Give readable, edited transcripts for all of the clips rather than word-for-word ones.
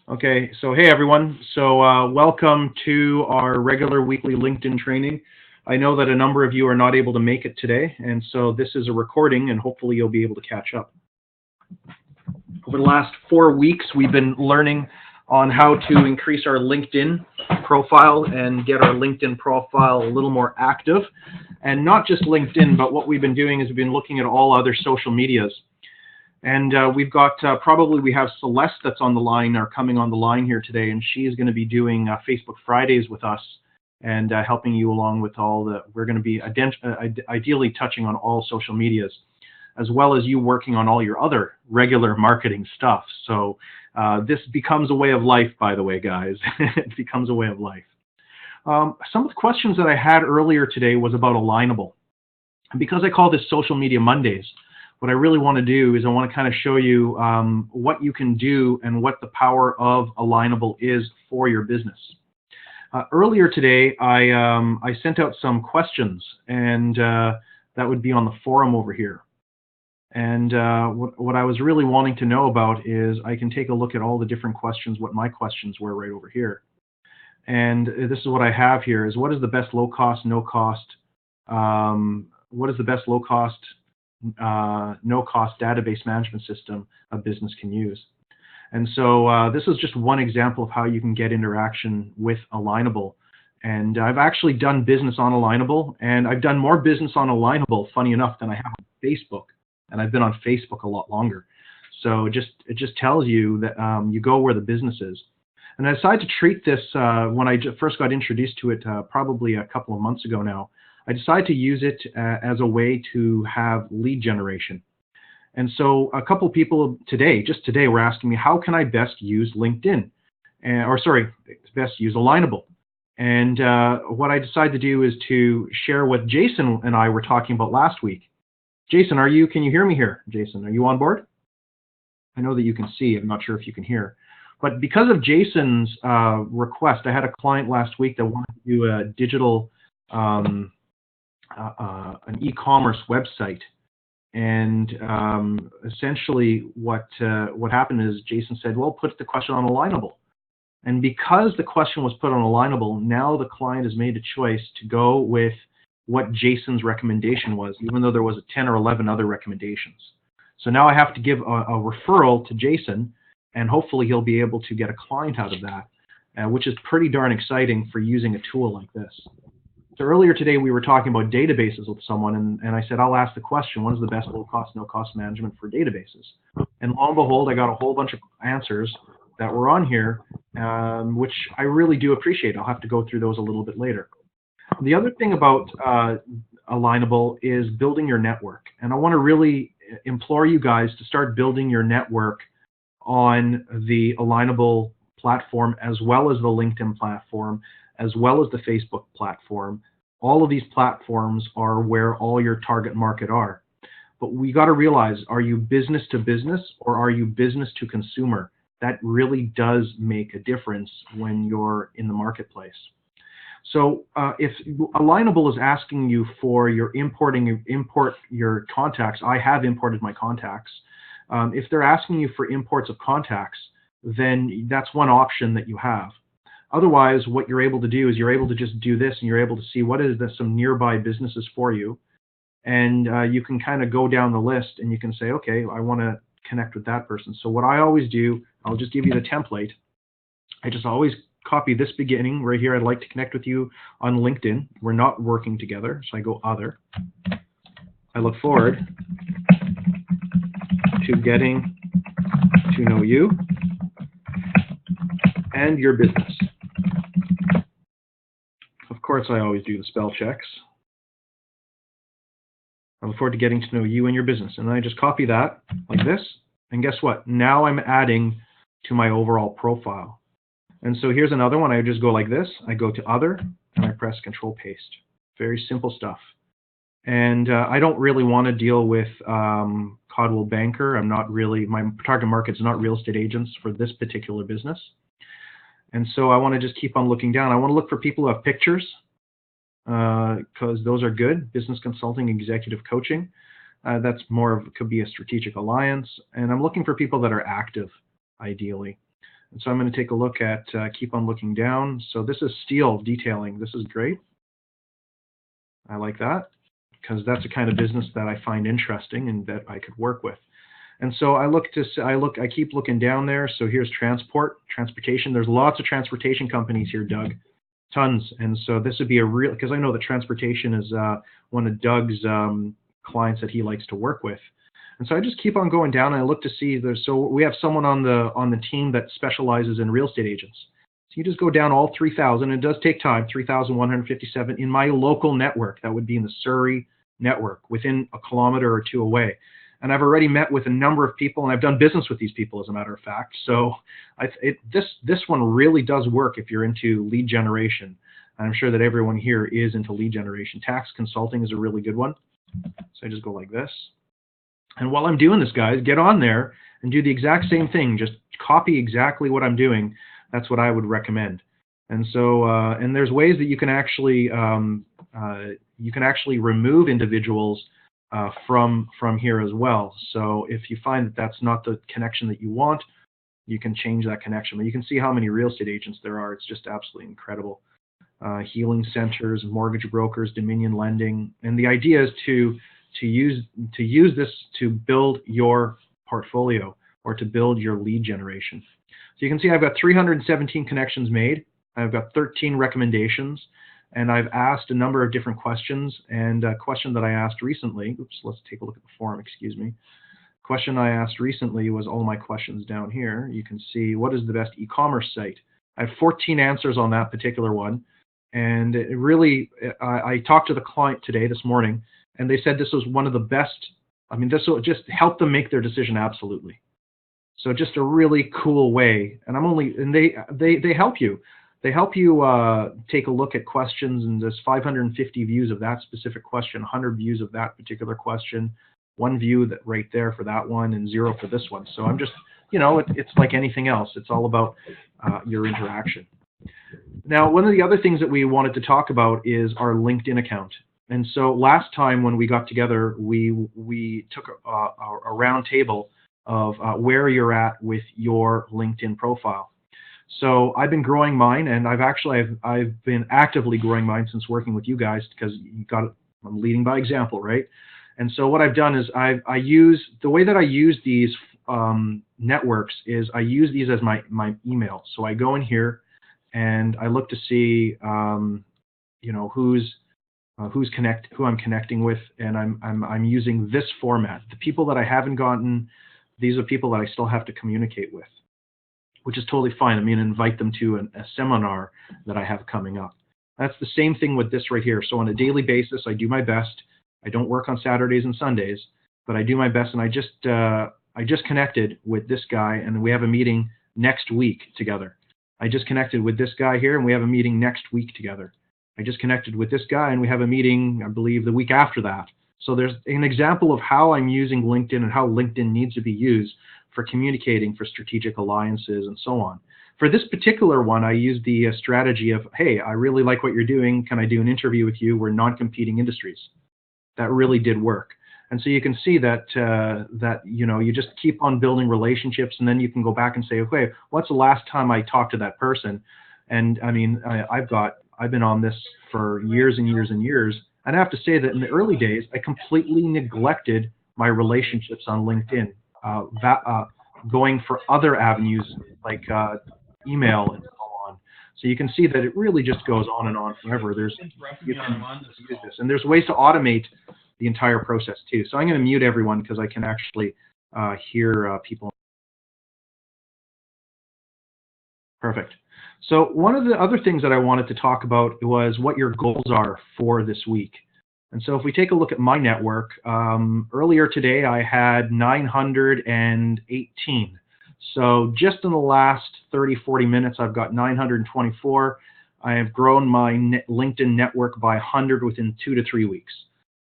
Okay, so hey everyone. Welcome to our regular weekly LinkedIn training. I know that a number of you are not able to make it today, and so this is a recording, and hopefully you'll be able to catch up. Over the last 4 weeks, we've been learning on how to increase our LinkedIn profile and get our LinkedIn profile a little more active. And not just LinkedIn, but what we've been doing is we've been looking at all other social medias. And we've got we have Celeste that's on the line or coming on the line here today, and she is going to be doing Facebook Fridays with us and helping you along with all the. We're going to be ideally touching on all social medias, as well as you working on all your other regular marketing stuff. So this becomes a way of life, by the way, guys. It becomes a way of life. Some of the questions that I had earlier today was about Alignable. And because I call this Social Media Mondays, what I really want to do is I want to kind of show you what you can do and what the power of Alignable is for your business. Earlier today, I sent out some questions, and that would be on the forum over here. And what I was really wanting to know about is I can take a look at all the different questions, what my questions were right over here. And this is what I have here is what is the best low cost, no cost, what is the best low cost, no cost database management system a business can use. And so this is just one example of how you can get interaction with Alignable. And I've actually done business on Alignable, and I've done more business on Alignable, funny enough, than I have on Facebook. And I've been on Facebook a lot longer. So it just tells you that you go where the business is. And I decided to treat this when I first got introduced to it probably a couple of months ago now. I decided to use it as a way to have lead generation. And so a couple of people just today, were asking me, how can I best use LinkedIn? Best use Alignable. And what I decided to do is to share what Jason and I were talking about last week. Jason, can you hear me here? Jason, are you on board? I know that you can see, I'm not sure if you can hear. But because of Jason's request, I had a client last week that wanted to do a digital an e-commerce website, and essentially what happened is Jason said, well, put the question on Alignable. And because the question was put on Alignable, now the client has made a choice to go with what Jason's recommendation was, even though there was 10 or 11 other recommendations. So now I have to give a referral to Jason, and hopefully he'll be able to get a client out of that, which is pretty darn exciting for using a tool like this. So earlier today, we were talking about databases with someone, and I said, I'll ask the question, what is the best low-cost, no-cost management for databases? And lo and behold, I got a whole bunch of answers that were on here, which I really do appreciate. I'll have to go through those a little bit later. The other thing about Alignable is building your network. And I want to really implore you guys to start building your network on the Alignable platform, as well as the LinkedIn platform, as well as the Facebook platform. All of these platforms are where all your target market are. But we got to realize, are you business to business or are you business to consumer? That really does make a difference when you're in the marketplace. So if Alignable is asking you for your import your contacts, I have imported my contacts. If they're asking you for imports of contacts, then that's one option that you have. Otherwise, what you're able to do is you're able to just do this, and you're able to see what is some nearby businesses for you. And you can kind of go down the list, and you can say, okay, I want to connect with that person. So what I always do, I'll just give you the template. I just always copy this beginning right here. I'd like to connect with you on LinkedIn. We're not working together, so I go other. I look forward to getting to know you and your business. Of course, I always do the spell checks. I look forward to getting to know you and your business. And then I just copy that like this. And guess what? Now I'm adding to my overall profile. And so here's another one. I just go like this. I go to other, and I press Control Paste. Very simple stuff. And I don't really want to deal with Caldwell Banker. I'm not really, my target market is not real estate agents for this particular business. And so I want to just keep on looking down. I want to look for people who have pictures, because those are good. Business consulting, executive coaching. That's more of, could be a strategic alliance. And I'm looking for people that are active, ideally. And so I'm going to take a look at, keep on looking down. So this is steel detailing. This is great. I like that because that's the kind of business that I find interesting and that I could work with. And so I keep looking down there. So here's transportation. There's lots of transportation companies here, Doug, tons. And so this would be a real, because I know that transportation is one of Doug's clients that he likes to work with. And so I just keep on going down and I look to see so we have someone on the team that specializes in real estate agents. So you just go down all 3,000. It does take time, 3,157 in my local network. That would be in the Surrey network, within a kilometer or two away. And I've already met with a number of people, and I've done business with these people, as a matter of fact. So this one really does work if you're into lead generation. And I'm sure that everyone here is into lead generation. Tax consulting is a really good one. So I just go like this. And while I'm doing this, guys, get on there and do the exact same thing. Just copy exactly what I'm doing. That's what I would recommend. And so, and there's ways that you can actually remove individuals from here as well. So if you find that that's not the connection that you want, you can change that connection. But you can see how many real estate agents there are. It's just absolutely incredible. Healing centers, mortgage brokers, Dominion Lending, and the idea is to use this to build your portfolio or to build your lead generation. So you can see I've got 317 connections made. I've got 13 recommendations, and I've asked a number of different questions. And a question that I asked recently, let's take a look at the form, excuse me. Question I asked recently was all my questions down here. You can see, what is the best e-commerce site? I have 14 answers on that particular one. And it really, I talked to the client this morning, and they said this was one of the best. I mean, this will just help them make their decision absolutely. So just a really cool way. And they help you. They help you take a look at questions, and there's 550 views of that specific question, 100 views of that particular question, 1 view that right there for that one, and 0 for this one. So I'm just, it's like anything else. It's all about your interaction. Now, one of the other things that we wanted to talk about is our LinkedIn account. And so last time when we got together, we took a round table of where you're at with your LinkedIn profile. So I've been growing mine, and I've been actively growing mine since working with you guys, because I'm leading by example, right? And so what I've done is the way that I use these networks is I use these as my email. So I go in here and I look to see who I'm connecting with, and I'm using this format. The people that I haven't gotten, these are people that I still have to communicate with, which is totally fine. I'm going to invite them to a seminar that I have coming up. That's the same thing with this right here. So on a daily basis, I do my best. I don't work on Saturdays and Sundays, but I do my best. And I just connected with this guy, and we have a meeting next week together. I just connected with this guy here, and we have a meeting next week together. I just connected with this guy, and we have a meeting, I believe, the week after that. So there's an example of how I'm using LinkedIn and how LinkedIn needs to be used for communicating, for strategic alliances, and so on. For this particular one, I used the strategy of, hey, I really like what you're doing. Can I do an interview with you? We're non-competing industries. That really did work. And so you can see that you just keep on building relationships, and then you can go back and say, okay, what's the last time I talked to that person? And I mean, I've been on this for years and years and years. And I have to say that in the early days, I completely neglected my relationships on LinkedIn, going for other avenues like email and so on. So you can see that it really just goes on and on forever. You can use this, and there's ways to automate the entire process too. So I'm going to mute everyone because I can actually hear people. Perfect. So one of the other things that I wanted to talk about was what your goals are for this week. And so if we take a look at my network, earlier today I had 918. So just in the last 30, 40 minutes, I've got 924. I have grown my LinkedIn network by 100 within 2 to 3 weeks.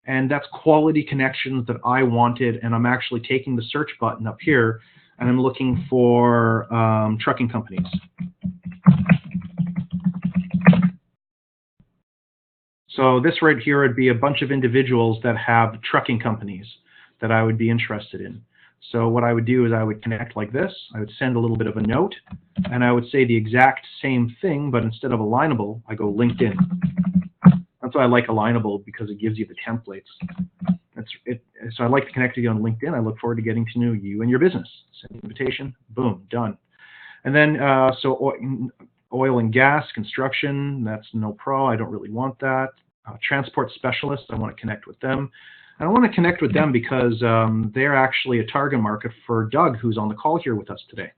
And that's quality connections that I wanted. And I'm actually taking the search button up here, and I'm looking for trucking companies. So this right here would be a bunch of individuals that have trucking companies that I would be interested in. So what I would do is I would connect like this. I would send a little bit of a note, and I would say the exact same thing, but instead of Alignable, I go LinkedIn. That's why I like Alignable, because it gives you the templates. So I'd like to connect with you on LinkedIn. I look forward to getting to know you and your business. Send an invitation, boom, done. And then, so oil and gas, construction, that's no pro. I don't really want that. Transport specialists, I want to connect with them. I want to connect with them because they're actually a target market for Doug, who's on the call here with us today.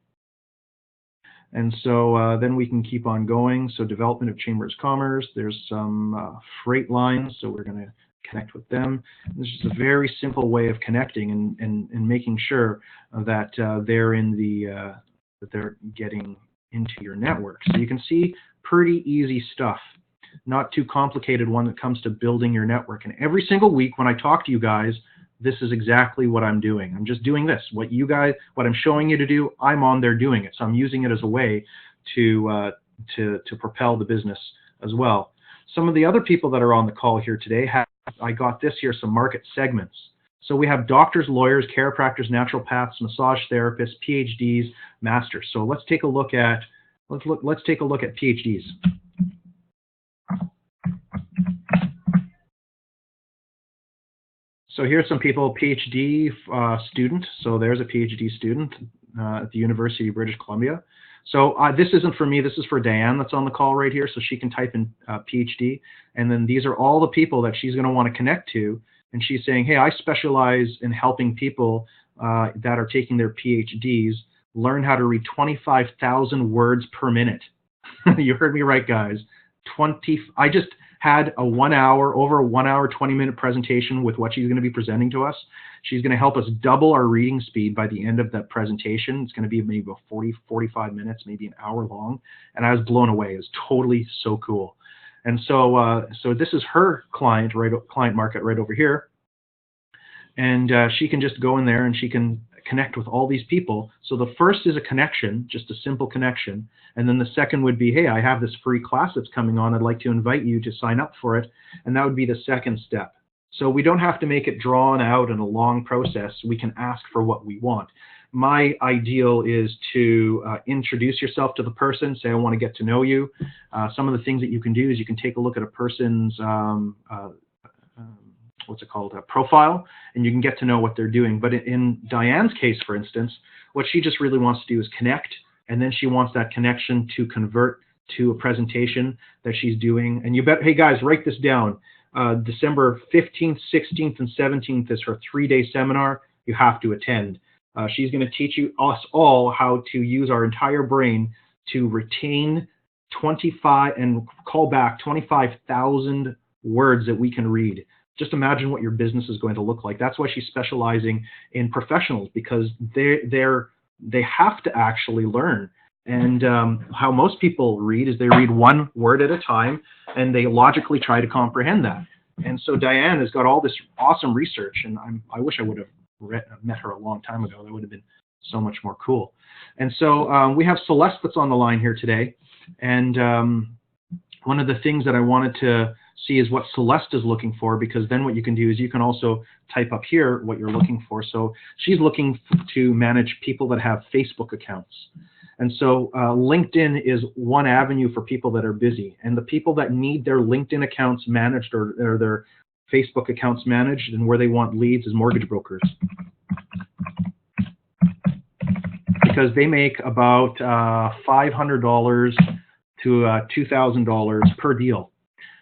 And so then we can keep on going. So development of chambers of commerce, there's some freight lines, so we're going to connect with them. This is a very simple way of connecting and making sure that they're in the that they're getting into your network. So you can see pretty easy stuff, not too complicated when it comes to building your network. And every single week when I talk to you guys, this is exactly what I'm doing. I'm just doing this. What I'm showing you to do, I'm on there doing it. So I'm using it as a way to propel the business as well. Some of the other people that are on the call here today I got this here, some market segments. So we have doctors, lawyers, chiropractors, naturopaths, massage therapists, PhDs, masters. So let's take a look at PhDs. So here's some people, PhD student. So there's a PhD student at the University of British Columbia. So this isn't for me, this is for Diane that's on the call right here, so she can type in PhD. And then these are all the people that she's going to want to connect to. And she's saying, hey, I specialize in helping people that are taking their PhDs learn how to read 25,000 words per minute. You heard me right, guys. I just had a over 1 hour, 20-minute presentation with what she's going to be presenting to us. She's going to help us double our reading speed by the end of that presentation. It's going to be maybe about 40, 45 minutes, maybe an hour long. And I was blown away. It was totally so cool. And so, so this is her client market right over here. And she can just go in there and she can connect with all these people. So the first is a connection, just a simple connection. And then the second would be, hey, I have this free class that's coming on. I'd like to invite you to sign up for it. And that would be the second step. So we don't have to make it drawn out in a long process. We can ask for what we want. My ideal is to introduce yourself to the person, say, I want to get to know you. Some of the things that you can do is you can take a look at a person's profile, and you can get to know what they're doing. But in Diane's case, for instance, what she just really wants to do is connect, and then she wants that connection to convert to a presentation that she's doing. And you bet, hey guys, write this down. December 15th, 16th, and 17th is her 3-day seminar. You have to attend. She's going to teach us all how to use our entire brain to retain 25 and call back 25,000 words that we can read. Just imagine what your business is going to look like. That's why she's specializing in professionals, because they have to actually learn. And how most people read is they read one word at a time, and they logically try to comprehend that. And so Diane has got all this awesome research, and I wish I would have met her a long time ago. That would have been so much more cool. And so we have Celeste that's on the line here today. And one of the things that I wanted to see is what Celeste is looking for, because then what you can do is you can also type up here what you're looking for. So she's looking to manage people that have Facebook accounts. And so LinkedIn is one avenue for people that are busy. And the people that need their LinkedIn accounts managed or their Facebook accounts managed and where they want leads is mortgage brokers. Because they make about $500 to $2,000 per deal.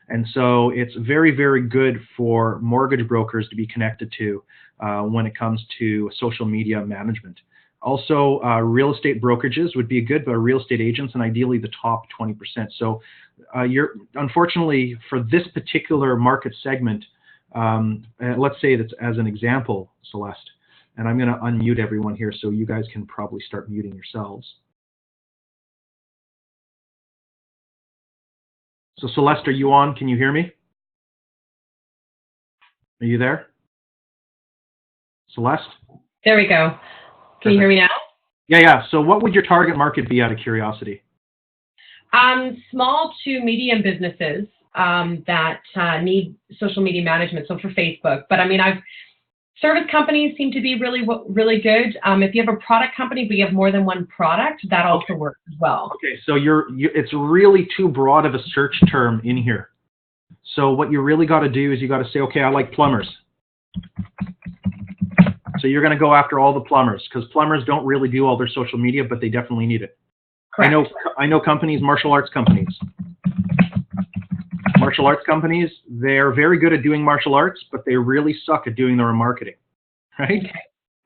And so it's very, very good for mortgage brokers to be connected to when it comes to social media management. Also, real estate brokerages would be good, but real estate agents, and ideally the top 20%. So unfortunately, for this particular market segment, let's say that's as an example, Celeste, and I'm going to unmute everyone here so you guys can probably start muting yourselves. So Celeste, are you on? Can you hear me? Are you there? Celeste? There we go. Can you hear me now? Yeah. So what would your target market be, out of curiosity? Small to medium businesses that need social media management, so for Facebook. But I mean, I've Service companies seem to be really good. If you have a product company, but you have more than one product, that also works as well. Okay, so it's really too broad of a search term in here. So what you really got to do is you got to say, okay, I like plumbers. So you're going to go after all the plumbers, because plumbers don't really do all their social media, but they definitely need it. Correct. I know companies, martial arts companies. Martial arts companies, they're very good at doing martial arts, but they really suck at doing their own marketing, right? Okay.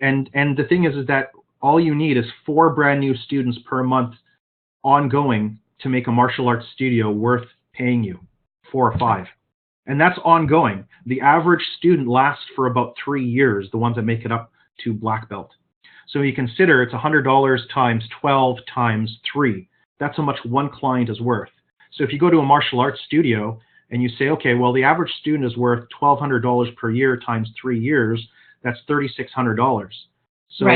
And the thing is that all you need is 4 brand new students per month ongoing to make a martial arts studio worth paying you, 4 or 5. And that's ongoing. The average student lasts for about 3 years, the ones that make it up to black belt. So you consider it's $100 times 12 times 3. That's how much one client is worth. So if you go to a martial arts studio and you say, okay, well, the average student is worth $1,200 per year times 3 years, that's $3,600. So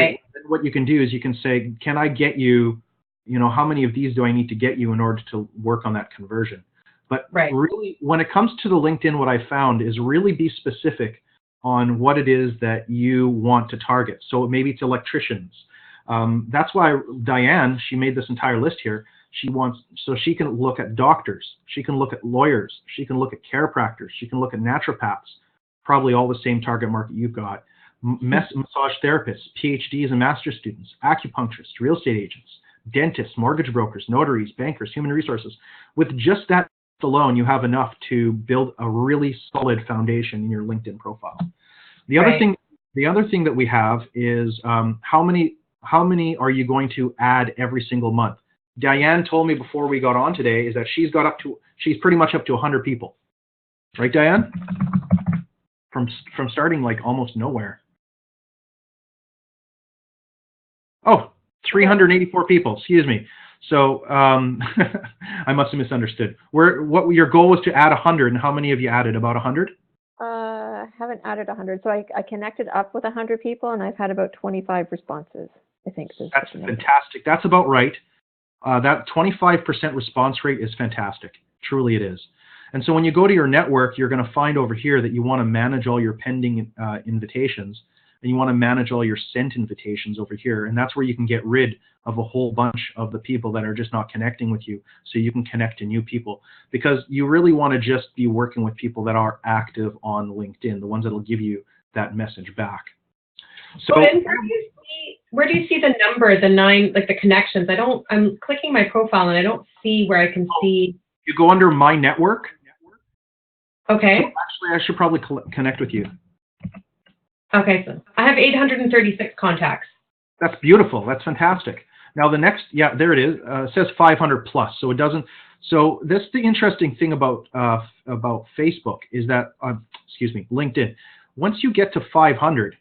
what you can do is you can say, can I get you, how many of these do I need to get you in order to work on that conversion? But really, when it comes to the LinkedIn, what I found is really be specific on what it is that you want to target. So maybe it's electricians. That's why Diane, she made this entire list here. So she can look at doctors, she can look at lawyers, she can look at chiropractors, she can look at naturopaths, probably all the same target market you've got, massage therapists, PhDs and master's students, acupuncturists, real estate agents, dentists, mortgage brokers, notaries, bankers, human resources. With just that alone, you have enough to build a really solid foundation in your LinkedIn profile. The other thing that we have is how many are you going to add every single month? Diane told me before we got on today is that she's pretty much up to 100 people, right, Diane? From starting like almost nowhere. Oh, 384 people. Excuse me. So I must have misunderstood. What your goal was to add 100, and how many have you added? About 100? I haven't added 100. So I connected up with 100 people, and I've had about 25 responses, I think. That's fantastic. That's about right. That 25% response rate is fantastic. Truly it is. And so when you go to your network, you're going to find over here that you want to manage all your pending invitations, and you want to manage all your sent invitations over here. And that's where you can get rid of a whole bunch of the people that are just not connecting with you, so you can connect to new people. Because you really want to just be working with people that are active on LinkedIn, the ones that will give you that message back. So where do you see the number, the 9, like the connections? I'm clicking my profile and I don't see where I can see. You go under My Network. Okay. So actually, I should probably connect with you. Okay, so I have 836 contacts. That's beautiful. That's fantastic. Now the next, there it is. It says 500 plus. So it doesn't. So that's the interesting thing about Facebook is that, LinkedIn. Once you get to 500,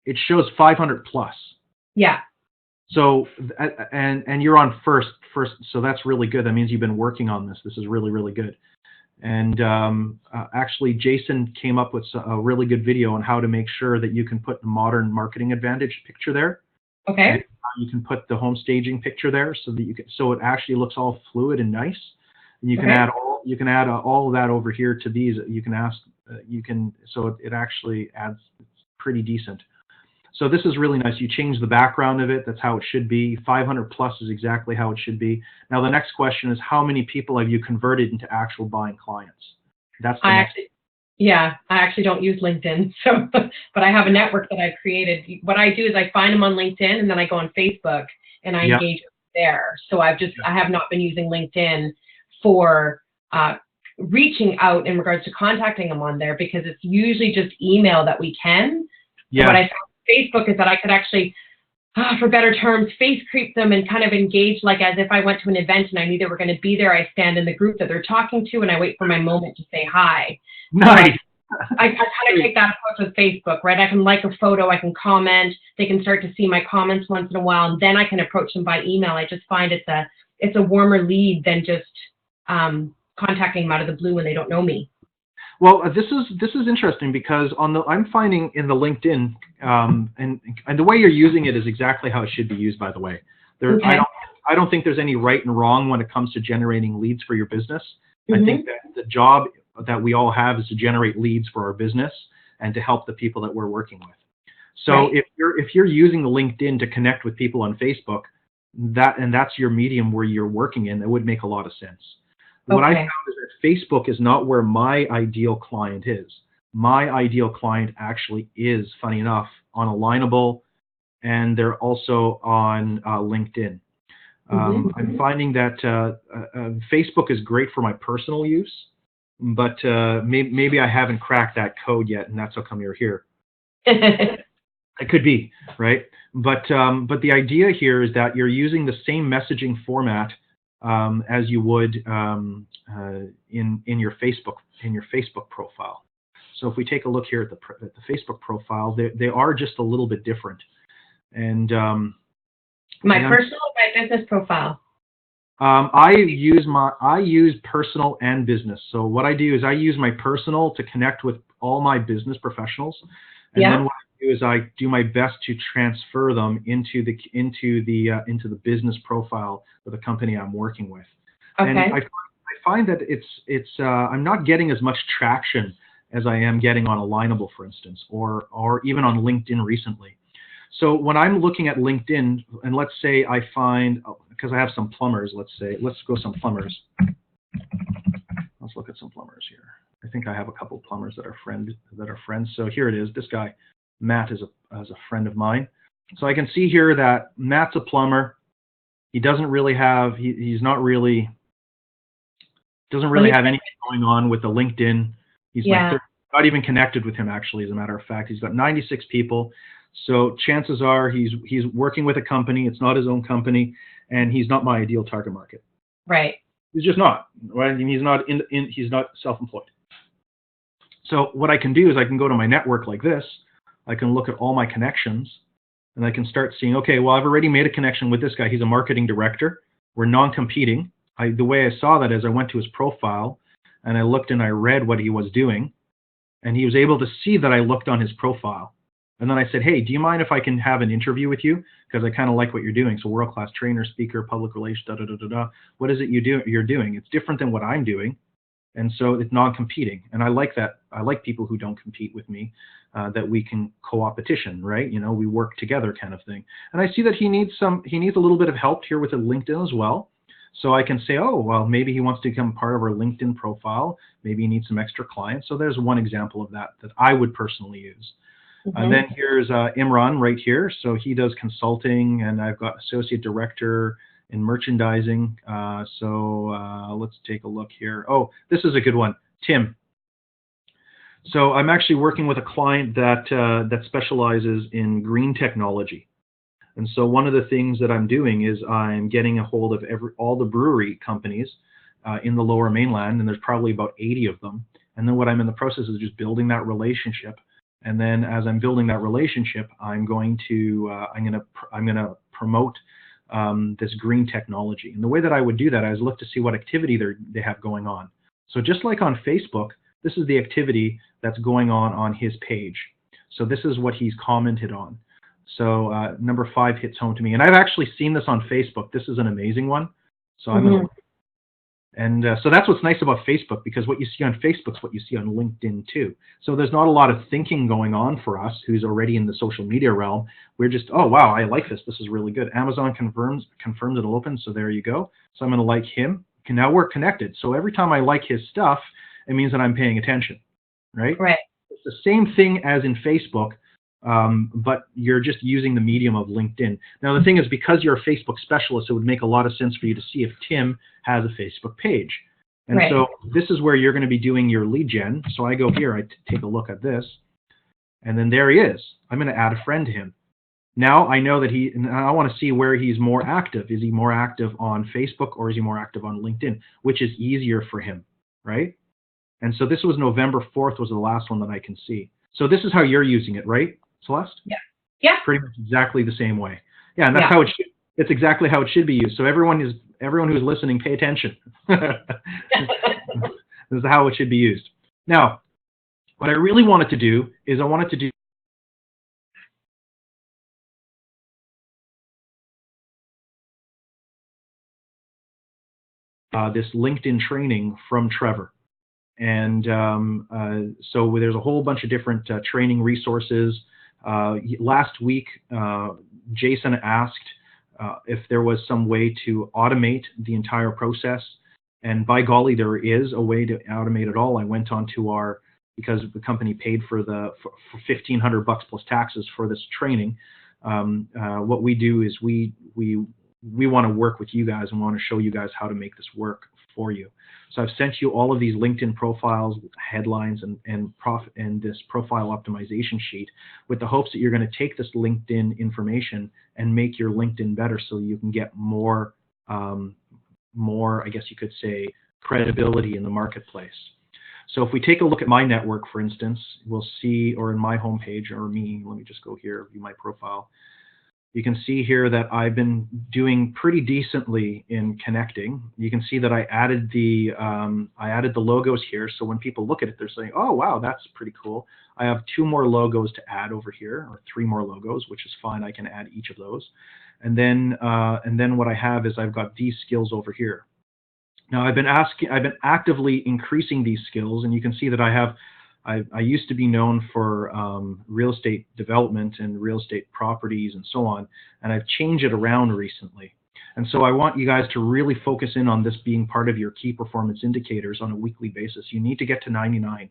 it shows 500 plus. Yeah. So and you're on first. So that's really good. That means you've been working on this. This is really, really good. And actually, Jason came up with a really good video on how to make sure that you can put the Modern Marketing Advantage picture there. Okay. And you can put the home staging picture there, so that so it actually looks all fluid and nice. And you can add all of that over here to these. You can so it actually adds pretty decent. So this is really nice. You change the background of it. That's how it should be. 500 plus is exactly how it should be. Now the next question is, how many people have you converted into actual buying clients? That's the I actually don't use LinkedIn, so but I have a network that I've created. What I do is I find them on LinkedIn, and then I go on Facebook and I engage there. So I have not been using LinkedIn for reaching out in regards to contacting them on there, because it's usually just email that we can. So what I found Facebook is that I could actually, for better terms, face creep them and kind of engage like as if I went to an event and I knew they were going to be there. I stand in the group that they're talking to and I wait for my moment to say hi. Nice. I kind of take that approach with Facebook, right? I can like a photo, I can comment, they can start to see my comments once in a while, and then I can approach them by email. I just find it's a warmer lead than just contacting them out of the blue when they don't know me. Well, this is interesting because I'm finding in the LinkedIn, and the way you're using it is exactly how it should be used, by the way. I don't think there's any right and wrong when it comes to generating leads for your business. I think that the job that we all have is to generate leads for our business and to help the people that we're working with. So Right. if you're using LinkedIn to connect with people on Facebook, that's your medium where you're working in, that would make a lot of sense. What I Okay. found is that Facebook is not where my ideal client is. My ideal client actually is, funny enough, on Alignable, and they're also on LinkedIn. I'm finding that Facebook is great for my personal use, but maybe I haven't cracked that code yet, and that's how come you're here. It could be, right? But the idea here is that you're using the same messaging format as you would in your Facebook profile. So if we take a look here at the Facebook profile, they are just a little bit different. And My personal or my business profile? I use personal and business. So what I do is I use my personal to connect with all my business professionals, and then what I do is I do my best to transfer them into the business profile of the company I'm working with. Okay. And I find that it's I'm not getting as much traction as I am getting on Alignable, for instance, or even on LinkedIn recently. So when I'm looking at LinkedIn, and let's say I find, because I have some plumbers, let's go some plumbers. Let's look at some plumbers here. I think I have a couple plumbers that are friends. So here it is. This guy, Matt, is a friend of mine. So I can see here that Matt's a plumber. He doesn't really have, doesn't really have anything going on with the LinkedIn. He's not even connected with him, actually, as a matter of fact. He's got 96 people. So chances are he's working with a company. It's not his own company, and he's not my ideal target market. Right. He's just not. Right? I mean, he's not self-employed. So what I can do is I can go to my network like this. I can look at all my connections, and I can start seeing, okay, well, I've already made a connection with this guy. He's a marketing director. We're non-competing. The way I saw that is I went to his profile, and I looked and I read what he was doing, and he was able to see that I looked on his profile. And then I said, hey, do you mind if I can have an interview with you? Because I kind of like what you're doing. So world-class trainer, speaker, public relations, da-da-da-da-da. What is it you're doing? It's different than what I'm doing. And so it's non-competing. And I like that. I like people who don't compete with me, that we can co-opetition, right? You know, we work together kind of thing. And I see that he needs a little bit of help here with a LinkedIn as well. So I can say, oh, well, maybe he wants to become part of our LinkedIn profile. Maybe he needs some extra clients. So there's one example of that I would personally use. And then here's Imran right here. So he does consulting, and I've got associate director in merchandising. Let's take a look here. Oh, this is a good one, Tim. So I'm actually working with a client that specializes in green technology. And so one of the things that I'm doing is I'm getting a hold of all the brewery companies in the Lower Mainland, and there's probably about 80 of them. And then what I'm in the process is just building that relationship. And then as I'm building that relationship, I'm going to promote this green technology. And the way that I would do that, I was look to see what activity they have going on. So just like on Facebook, this is the activity that's going on his page. So this is what he's commented on. So number 5 hits home to me. And I've actually seen this on Facebook. This is an amazing one. So I'm going to so that's what's nice about Facebook, because what you see on Facebook is what you see on LinkedIn too. So there's not a lot of thinking going on for us who's already in the social media realm. We're just, oh, wow, I like this. This is really good. Amazon confirms it'll open. So there you go. So I'm going to like him. Okay, now we're connected. So every time I like his stuff, it means that I'm paying attention, right? Right. It's the same thing as in Facebook. But you're just using the medium of LinkedIn. Now, the thing is, because you're a Facebook specialist, it would make a lot of sense for you to see if Tim has a Facebook page. And so this is where you're going to be doing your lead gen. So I go here, I take a look at this, and then there he is. I'm going to add a friend to him. Now I know that I want to see where he's more active. Is he more active on Facebook, or is he more active on LinkedIn, which is easier for him, right? And so this was November 4th was the last one that I can see. So this is how you're using it, right, Celeste? Yeah. Yeah. Pretty much exactly the same way. Yeah, and that's how it should. It's exactly how it should be used. So everyone who's listening, pay attention. This is how it should be used. Now, what I really wanted to do is this LinkedIn training from Trevor. And so there's a whole bunch of different training resources. Last week, Jason asked if there was some way to automate the entire process. And by golly, there is a way to automate it all. I went onto because the company paid for for $1,500 plus taxes for this training. What we do is we want to work with you guys and want to show you guys how to make this work for you. So I've sent you all of these LinkedIn profiles, headlines, and this profile optimization sheet with the hopes that you're going to take this LinkedIn information and make your LinkedIn better so you can get more, I guess you could say, credibility in the marketplace. So if we take a look at my network, for instance, we'll see, or in my homepage, or me, let me just go here, view my profile. You can see here that I've been doing pretty decently in connecting. You can see that I added the logos here. So when people look at it, they're saying, "Oh, wow, that's pretty cool." I have 2 more logos to add over here, or 3 more logos, which is fine. I can add each of those. And then what I have is I've got these skills over here. Now I've been actively increasing these skills, and you can see that I used to be known for real estate development and real estate properties and so on, and I've changed it around recently. And so I want you guys to really focus in on this being part of your key performance indicators on a weekly basis. You need to get to 99,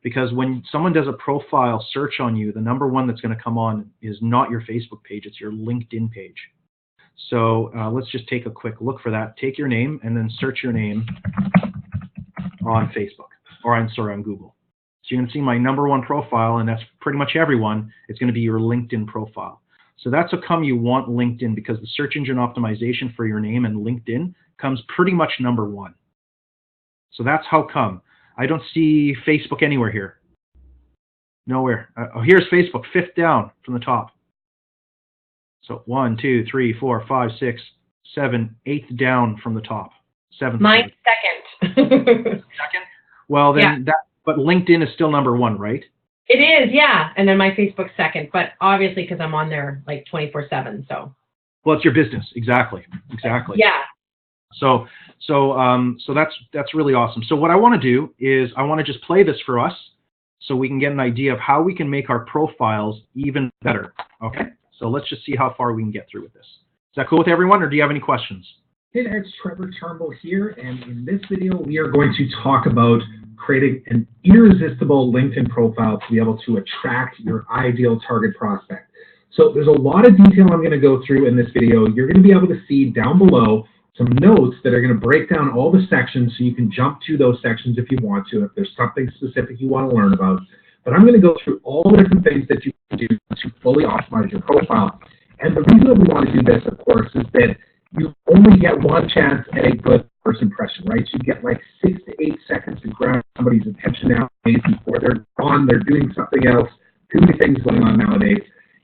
because when someone does a profile search on you, the number 1 that's going to come on is not your Facebook page, it's your LinkedIn page. So let's just take a quick look for that. Take your name and then search your name on Facebook, or on Google. So you can see my number 1 profile, and that's pretty much everyone. It's going to be your LinkedIn profile. So that's how come you want LinkedIn, because the search engine optimization for your name and LinkedIn comes pretty much number 1. So that's how come. I don't see Facebook anywhere here. Nowhere. Oh, here's Facebook, 5th down from the top. So 1, 2, 3, 4, 5, 6, 7, 8th down from the top. 7th. Mine's second. Second? Well, then but LinkedIn is still number 1, right? It is, yeah. And then my Facebook's second, but obviously because I'm on there like 24/7. So. Well, it's your business, exactly. Yeah. So that's really awesome. So what I want to do is I want to just play this for us, so we can get an idea of how we can make our profiles even better. Okay. So let's just see how far we can get through with this. Is that cool with everyone, or do you have any questions? Hey there, it's Trevor Turnbull here, and in this video we are going to talk about creating an irresistible LinkedIn profile to be able to attract your ideal target prospect. So there's a lot of detail I'm going to go through in this video. You're going to be able to see down below some notes that are going to break down all the sections, so you can jump to those sections if you want to, if there's something specific you want to learn about. But I'm going to go through all the different things that you can do to fully optimize your profile. And the reason that we want to do this, of course, is that you only get 1 chance at a good first impression, right? You get like 6 to 8 seconds to grab somebody's attention nowadays before they're gone, they're doing something else. Too many things going on nowadays.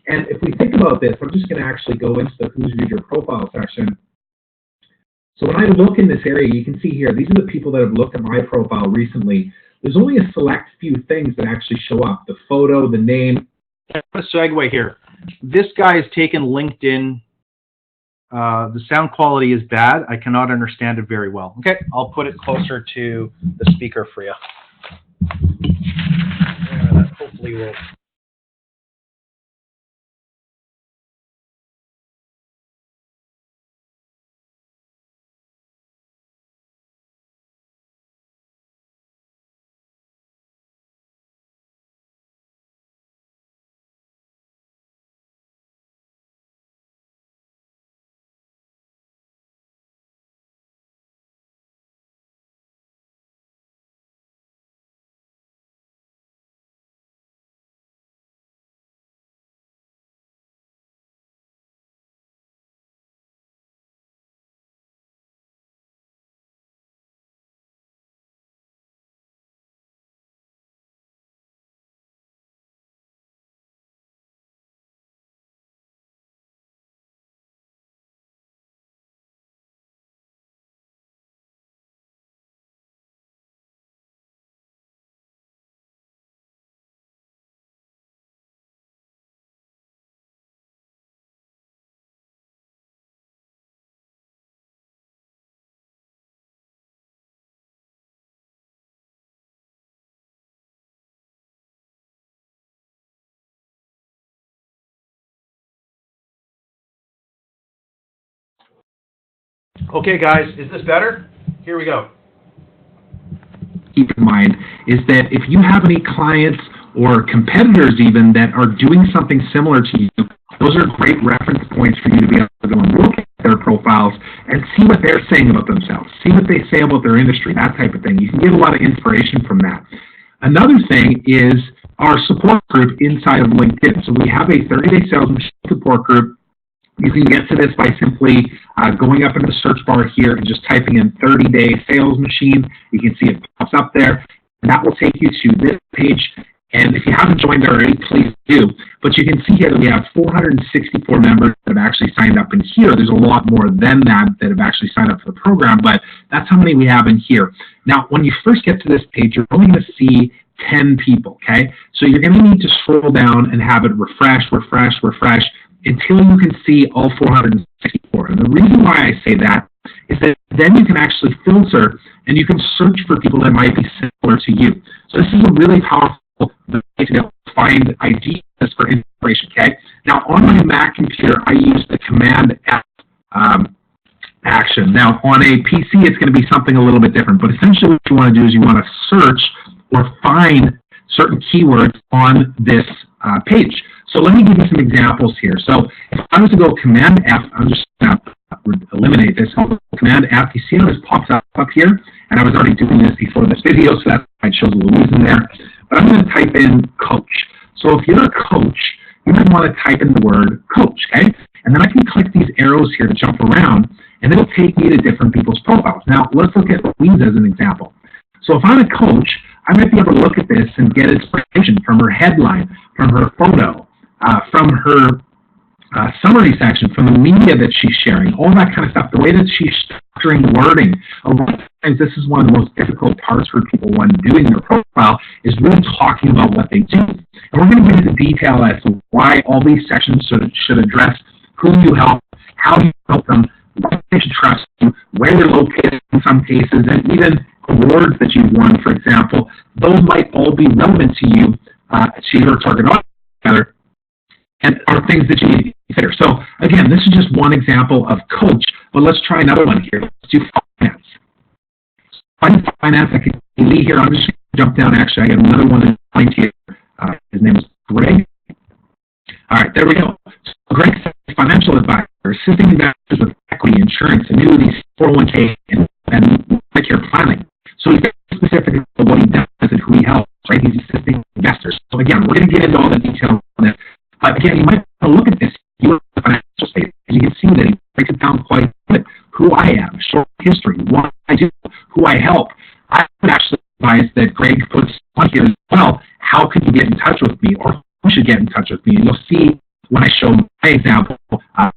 And if we think about this, I'm just going to actually go into the Who's Viewed Your Profile section. So when I look in this area, you can see here, these are the people that have looked at my profile recently. There's only a select few things that actually show up: the photo, the name. I'm going to segue here. This guy has taken LinkedIn. The sound quality is bad. I cannot understand it very well. Okay, I'll put it closer to the speaker for you. That hopefully will. Okay, guys, is this better? Here we go. Keep in mind is that if you have any clients or competitors even that are doing something similar to you, those are great reference points for you to be able to go and look at their profiles and see what they're saying about themselves, see what they say about their industry, that type of thing. You can get a lot of inspiration from that. Another thing is our support group inside of LinkedIn. So we have a 30-day sales machine support group. You can get to this by simply going up into the search bar here and just typing in 30-day sales machine. You can see it pops up there. And that will take you to this page. And if you haven't joined already, please do. But you can see here that we have 464 members that have actually signed up in here. There's a lot more than that that have actually signed up for the program, but that's how many we have in here. Now, when you first get to this page, you're only going to see 10 people, okay? So you're going to need to scroll down and have it refresh, refresh, refresh, until you can see all 464. And the reason why I say that is that then you can actually filter and you can search for people that might be similar to you. So this is a really powerful way to be able to find ideas for inspiration, okay? Now, on my Mac computer, I use the Command F action. Now, on a PC, it's going to be something a little bit different, but essentially what you want to do is you want to search or find certain keywords on this page. So let me give you some examples here. So if I was to go Command F, I'm just going to eliminate this. I'll go Command F. You see how this pops up here? And I was already doing this before this video, so that's why it shows Louise in there. But I'm going to type in coach. So if you're a coach, you might want to type in the word coach, okay? And then I can click these arrows here to jump around, and it'll take me to different people's profiles. Now, let's look at Louise as an example. So if I'm a coach, I might be able to look at this and get inspiration from her headline, from her photo, from her summary section, from the media that she's sharing, all that kind of stuff, the way that she's structuring wording. A lot of times this is one of the most difficult parts for people when doing their profile is really talking about what they do. And we're going to get into detail as to why all these sections should address who you help, how you help them, why they should trust you, where they're located in some cases, and even awards that you've won, for example. Those might all be relevant to you, to your target audience, and are things that you need to consider. So again, this is just one example of coach, but let's try another one here. Let's do finance. Finance, I can see here. I'm just going to jump down. Actually, I got another one in mind here. His name is Greg. All right, there we go. So Greg is a financial advisor, assisting investors with equity, insurance, annuities, 401k, and Medicare planning. So he's very specific about what he does and who he helps, right? He's assisting investors. So again, we're going to get into all the details on this. But again, you might want to look at this. You look at the financial statement, and you can see that he breaks it down quite good. Who I am, short history, what I do, who I help. I would actually advise that Greg puts on here as well, how can you get in touch with me, or who should get in touch with me? And you'll see when I show my example how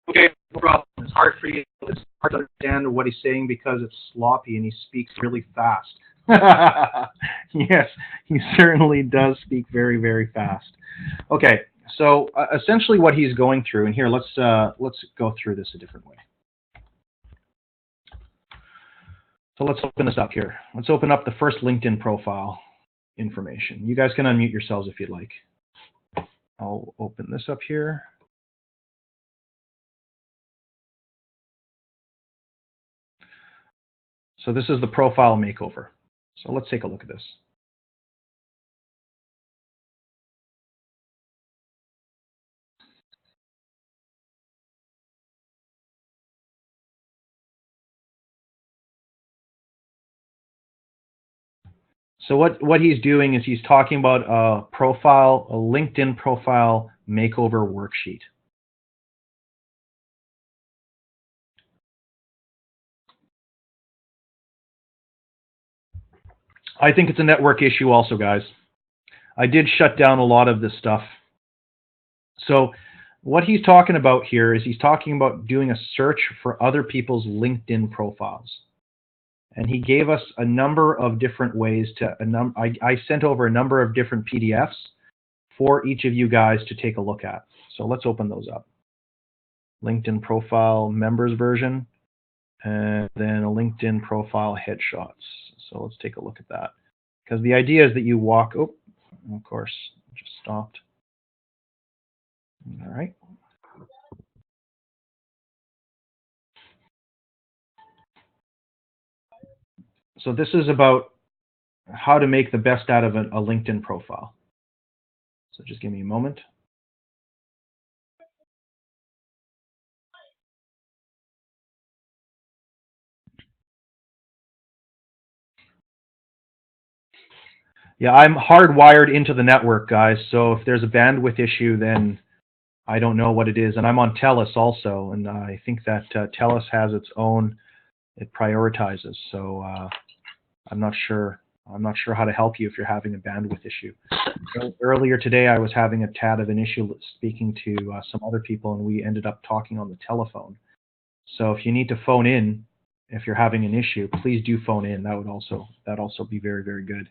Okay, no problem. It's hard for you. It's hard to understand what he's saying because it's sloppy and he speaks really fast. Yes, he certainly does speak very, very fast. Okay, so essentially what he's going through, and here let's go through this a different way. So let's open this up here. Let's open up the first LinkedIn profile information. You guys can unmute yourselves if you'd like. I'll open this up here. So this is the profile makeover. So let's take a look at this. So what he's doing is he's talking about a LinkedIn profile makeover worksheet. I think it's a network issue also, guys. I did shut down a lot of this stuff. So what he's talking about here is he's talking about doing a search for other people's LinkedIn profiles. And he gave us a number of different ways to, I sent over a number of different PDFs for each of you guys to take a look at. So let's open those up. LinkedIn profile members version, and then a LinkedIn profile headshots. So let's take a look at that. Because the idea is that you walk, oh, of course, just stopped. All right. So this is about how to make the best out of a LinkedIn profile. So just give me a moment. Yeah, I'm hardwired into the network, guys. So if there's a bandwidth issue, then I don't know what it is. And I'm on TELUS also, and I think that TELUS has its own, it prioritizes. So I'm not sure. I'm not sure how to help you if you're having a bandwidth issue. Earlier today, I was having a tad of an issue speaking to some other people, and we ended up talking on the telephone. So if you need to phone in, if you're having an issue, please do phone in. That would also be very, very good.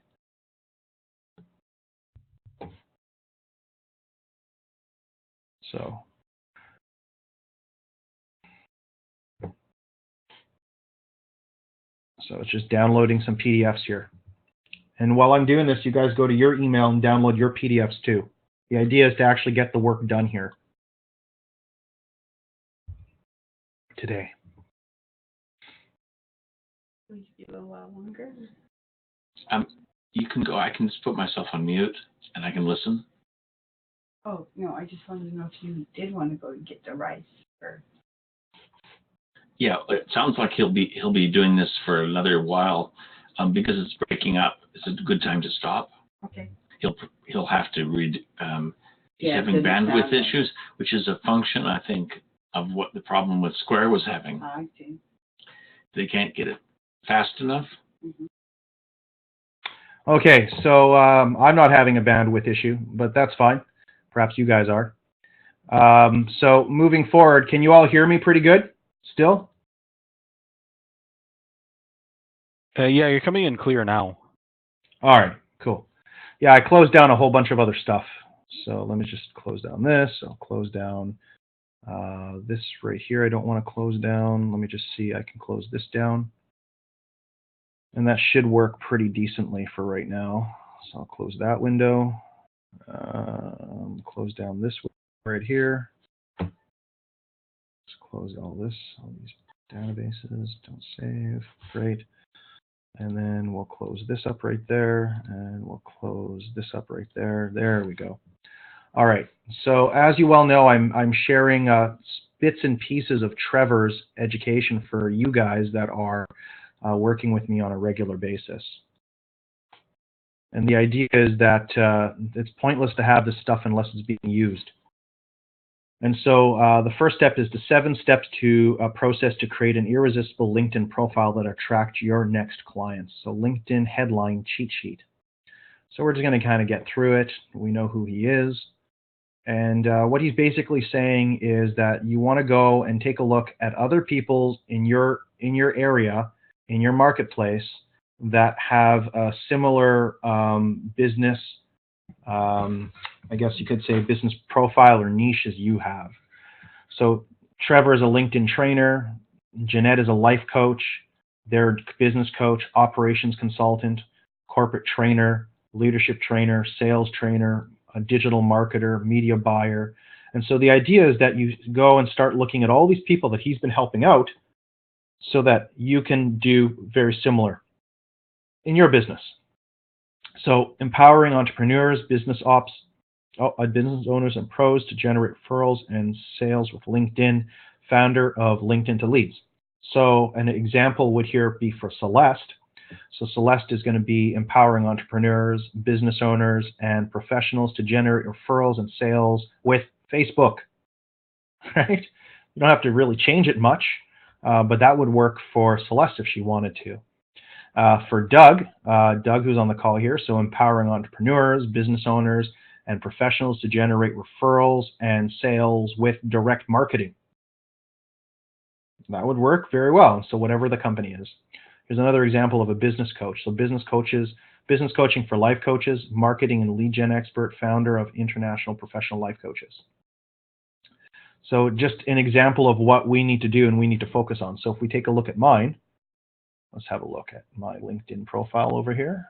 So it's just downloading some PDFs here. And while I'm doing this, you guys go to your email and download your PDFs too. The idea is to actually get the work done here today. Please be a little while longer. You can go. I can just put myself on mute and I can listen. Oh no, I just wanted to know if you did want to go get the rice. Or... Yeah, it sounds like he'll be doing this for another while, because it's breaking up. It's a good time to stop. Okay. He'll have to read. He's having bandwidth issues, which is a function, I think, of what the problem with Square was having. I see. They can't get it fast enough. Mm-hmm. Okay, so I'm not having a bandwidth issue, but that's fine. Perhaps you guys are. So moving forward, can you all hear me pretty good still? Yeah, you're coming in clear now. All right, cool. Yeah, I closed down a whole bunch of other stuff. So let me just close down this. I'll close down this right here. I don't want to close down. Let me just see. I can close this down. And that should work pretty decently for right now. So I'll close that window. Close down this right here. Let's close all this, all these databases. Don't save. Great. And then we'll close this up right there, and we'll close this up right there. There we go. All right. So as you well know, I'm sharing bits and pieces of Trevor's education for you guys that are working with me on a regular basis. And the idea is that it's pointless to have this stuff unless it's being used. And so the first step is the 7 steps to a process to create an irresistible LinkedIn profile that attracts your next clients. So LinkedIn headline cheat sheet. So we're just going to kind of get through it. We know who he is. And what he's basically saying is that you want to go and take a look at other people in your area, in your marketplace, that have a similar business, I guess you could say business profile or niche as you have. So Trevor is a LinkedIn trainer. Jeanette is a life coach. They're a business coach, operations consultant, corporate trainer, leadership trainer, sales trainer, a digital marketer, media buyer. And so the idea is that you go and start looking at all these people that he's been helping out so that you can do very similar in your business. So empowering entrepreneurs, business owners and pros to generate referrals and sales with LinkedIn, founder of LinkedIn to Leads. So an example would here be for Celeste. So Celeste is going to be empowering entrepreneurs, business owners, and professionals to generate referrals and sales with Facebook, right? You don't have to really change it much, but that would work for Celeste if she wanted to. For Doug, who's on the call here, so empowering entrepreneurs, business owners, and professionals to generate referrals and sales with direct marketing. That would work very well. So whatever the company is. Here's another example of a business coach. So business coaching for life coaches, marketing and lead gen expert, founder of International Professional Life Coaches. So just an example of what we need to do and we need to focus on. So if we take a look at mine, let's have a look at my LinkedIn profile over here.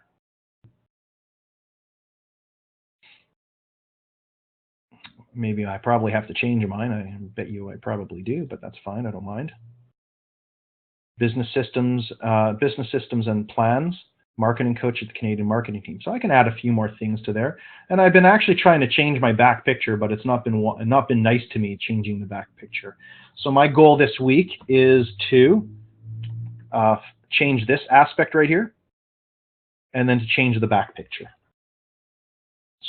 Maybe I probably have to change mine. I bet you I probably do, but that's fine. I don't mind. business systems and plans, marketing coach at the Canadian marketing team. So I can add a few more things to there. And I've been actually trying to change my back picture, but it's not been nice to me changing the back picture. So my goal this week is to change this aspect right here, and then to change the back picture.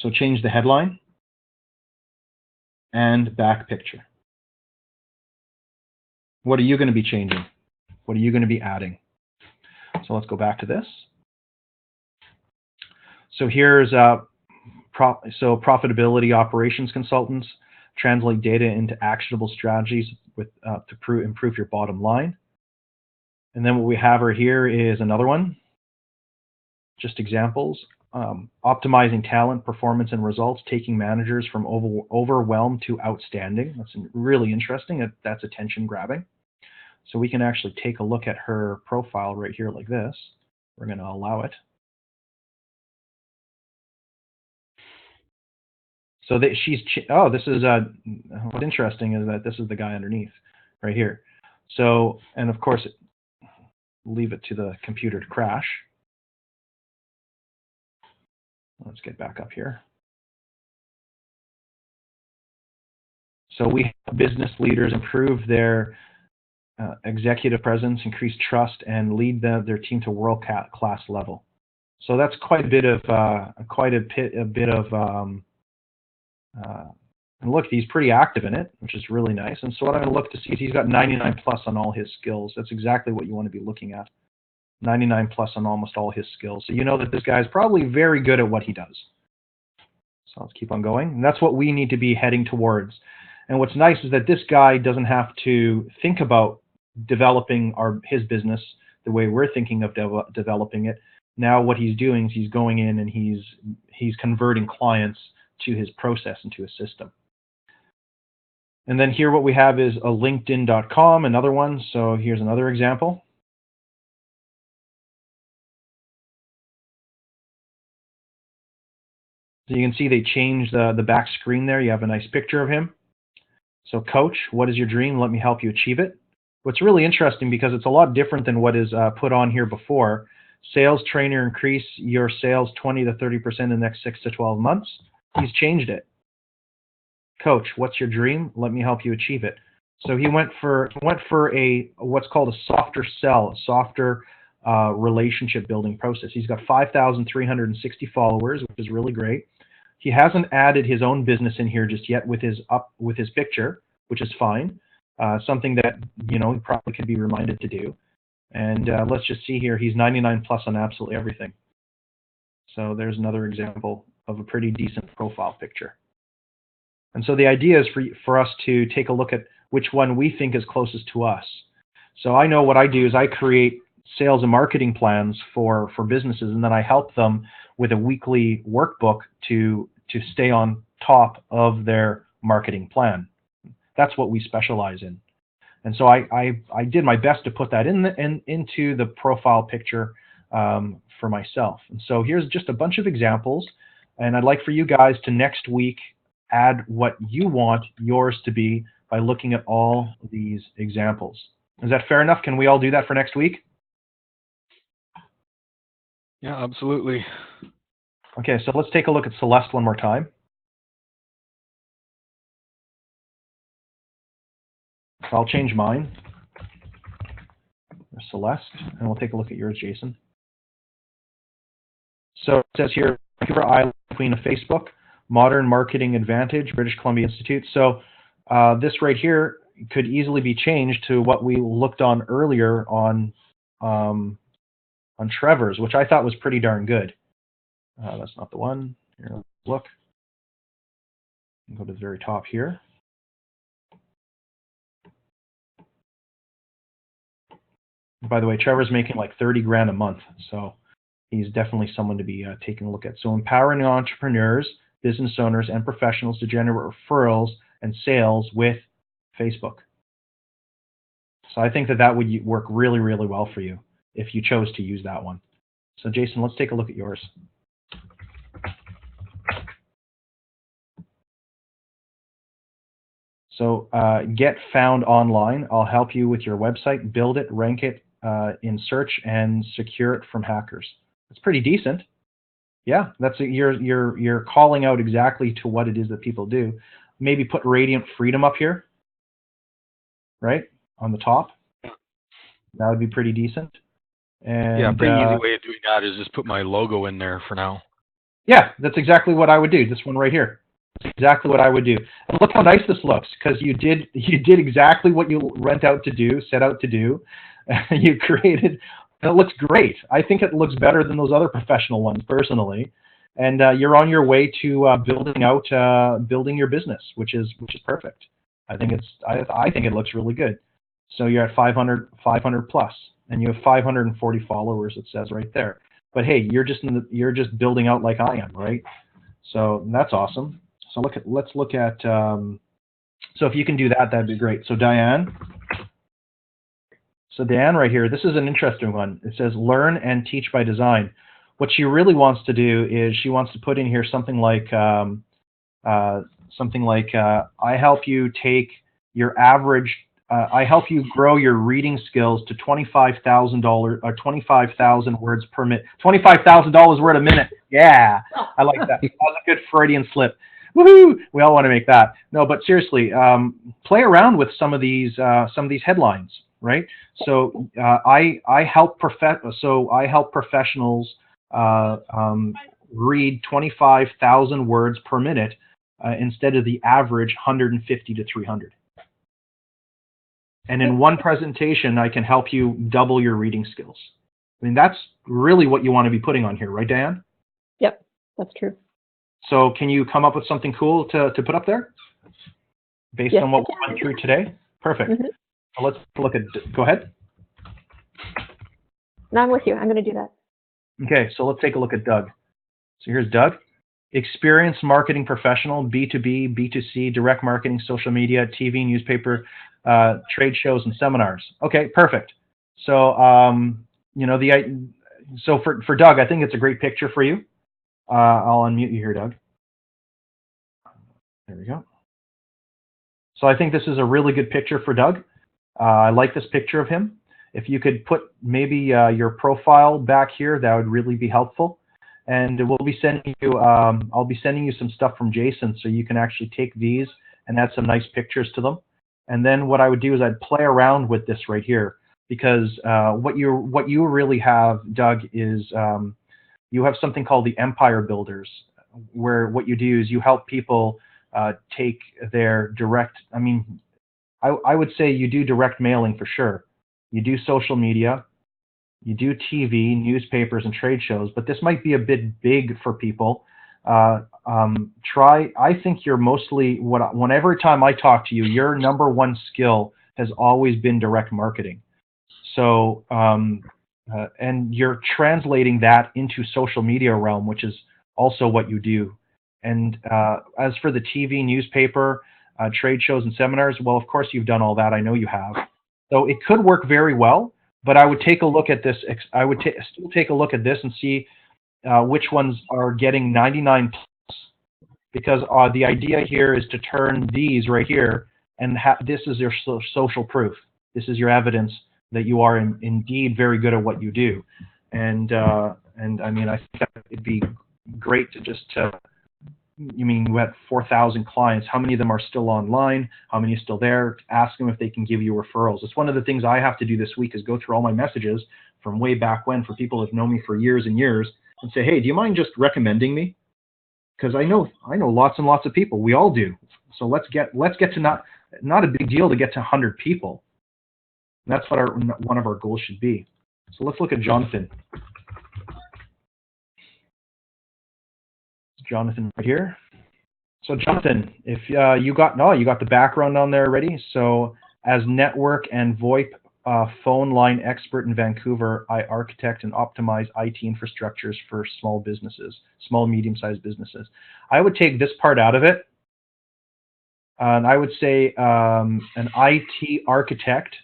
So change the headline and back picture. What are you going to be changing? What are you going to be adding? So let's go back to this. So here's profitability operations consultants translate data into actionable strategies to improve your bottom line. And then what we have here is another one, just examples. Optimizing talent, performance, and results, taking managers from overwhelmed to outstanding. That's really interesting. That's attention grabbing. So we can actually take a look at her profile right here like this. We're going to allow it. So that this is what's interesting is that this is the guy underneath right here. So, and of course, leave it to the computer to crash. Let's get back up here. So we have business leaders improve their executive presence, increase trust, and lead their team to world-class level. So that's quite a bit of and look, he's pretty active in it, which is really nice. And so what I'm going to look to see is he's got 99 plus on all his skills. That's exactly what you want to be looking at. 99 plus on almost all his skills. So you know that this guy is probably very good at what he does. So let's keep on going. And that's what we need to be heading towards. And what's nice is that this guy doesn't have to think about developing his business the way we're thinking of developing it. Now what he's doing is he's going in and he's converting clients to his process and to his system. And then here what we have is a LinkedIn.com, another one. So here's another example. So you can see they changed the back screen there. You have a nice picture of him. So coach, what is your dream? Let me help you achieve it. What's really interesting, because it's a lot different than what is put on here before. Sales trainer, increase your sales 20 to 30% in the next 6 to 12 months. He's changed it. Coach, what's your dream? Let me help you achieve it. So he went for what's called a softer sell, a softer relationship building process. He's got 5,360 followers, which is really great. He hasn't added his own business in here just yet with his picture, which is fine. Something that he probably could be reminded to do. And let's just see here. He's 99 plus on absolutely everything. So there's another example of a pretty decent profile picture. And so the idea is for us to take a look at which one we think is closest to us. So I know what I do is I create sales and marketing plans for businesses, and then I help them with a weekly workbook to stay on top of their marketing plan. That's what we specialize in. And so I did my best to put that into the profile picture for myself. And so here's just a bunch of examples, and I'd like for you guys to next week add what you want yours to be by looking at all these examples. Is that fair enough? Can we all do that for next week? Yeah, absolutely. Okay, so let's take a look at Celeste one more time. So I'll change mine. There's Celeste, and we'll take a look at yours, Jason. So it says here, Vancouver Island Queen of Facebook, Modern Marketing Advantage, British Columbia Institute. So this right here could easily be changed to what we looked on earlier on Trevor's, which I thought was pretty darn good. That's not the one. Here, let's look. Go to the very top here. By the way, Trevor's making like 30 grand a month, so he's definitely someone to be taking a look at. So empowering entrepreneurs, business owners, and professionals to generate referrals and sales with Facebook. So I think that would work really, really well for you if you chose to use that one. So Jason, let's take a look at yours. So get found online. I'll help you with your website, build it, rank it, in search and secure it from hackers. It's pretty decent. Yeah, you're calling out exactly to what it is that people do. Maybe put Radiant Freedom up here, right, on the top. That would be pretty decent. And, yeah, pretty easy way of doing that is just put my logo in there for now. Yeah, that's exactly what I would do. This one right here. That's exactly what I would do. And look how nice this looks, because you did exactly what you set out to do. You created. And it looks great. I think it looks better than those other professional ones, personally. And you're on your way to building your business, which is perfect. I think it looks really good. So you're at 500 plus, and you have 540 followers. It says right there. But hey, you're just building out like I am, right? So that's awesome. So let's look at. So if you can do that, that'd be great. So Diane. So Diane right here, this is an interesting one. It says learn and teach by design. What she really wants to do is she wants to put in here something like I help you take your average. I help you grow your reading skills to $25,000 or 25,000 words per minute. $25,000 word a minute. Yeah, I like that. That was a good Freudian slip. Woohoo! We all want to make that. No, but seriously, play around with some of these headlines, right? So I help professionals read 25,000 words per minute instead of the average 150 to 300. And in one presentation, I can help you double your reading skills. I mean, that's really what you want to be putting on here, right, Diane? Yep, that's true. So can you come up with something cool to put up there based on what we went through today? Perfect. Mm-hmm. So let's look at, go ahead. No, I'm with you. I'm going to do that. Okay, so let's take a look at Doug. So here's Doug. Experienced marketing professional, B2B, B2C, direct marketing, social media, TV, newspaper, trade shows, and seminars. Okay, perfect. So, so for Doug, I think it's a great picture for you. I'll unmute you here, Doug. There we go. So I think this is a really good picture for Doug. I like this picture of him. If you could put maybe your profile back here, that would really be helpful. And we'll be sending you, I'll be sending you some stuff from Jason, so you can actually take these and add some nice pictures to them. And then what I would do is I'd play around with this right here, because what you really have, Doug, is you have something called the Empire Builders, where what you do is you help people take their direct, I mean, I would say you do direct mailing for sure. You do social media, you do TV, newspapers, and trade shows, but this might be a bit big for people. I think you're mostly, whenever time I talk to you, your number one skill has always been direct marketing. So, and you're translating that into social media realm, which is also what you do. And as for the TV, newspaper, trade shows, and seminars, well, of course you've done all that. I know you have. So it could work very well, but I would take a look at this. I would still take a look at this and see which ones are getting 99 plus, because the idea here is to turn these right here, and this is your social proof. This is your evidence that you are indeed very good at what you do. And I mean, I think that it'd be great to just, you mean you had 4,000 clients. How many of them are still online? How many are still there? Ask them if they can give you referrals. It's one of the things I have to do this week, is go through all my messages from way back when, for people who've known me for years and years, and say, hey, do you mind just recommending me? Because I know lots and lots of people. We all do. So let's get to not a big deal to get to 100 people. That's what one of our goals should be. So let's look at Jonathan. Jonathan right here. So Jonathan, if you got the background on there already. So as network and VoIP phone line expert in Vancouver, I architect and optimize IT infrastructures for small businesses, small, medium-sized businesses. I would take this part out of it. And I would say an IT architect